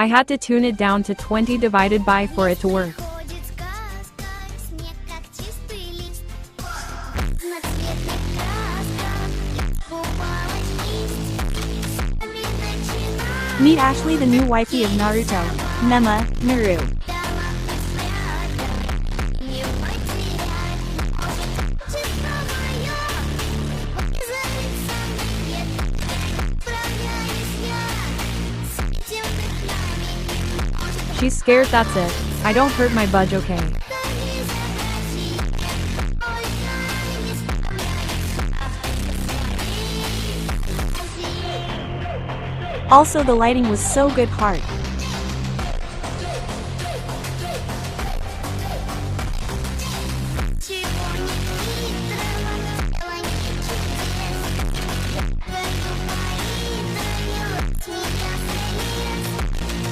I had to tune it down to 20 divided by for it to work. Meet Ashley, the new wifey of Naruto. Nema, Naru. She's scared, that's it. I don't hurt my budge, okay? Also, the lighting was so good, heart.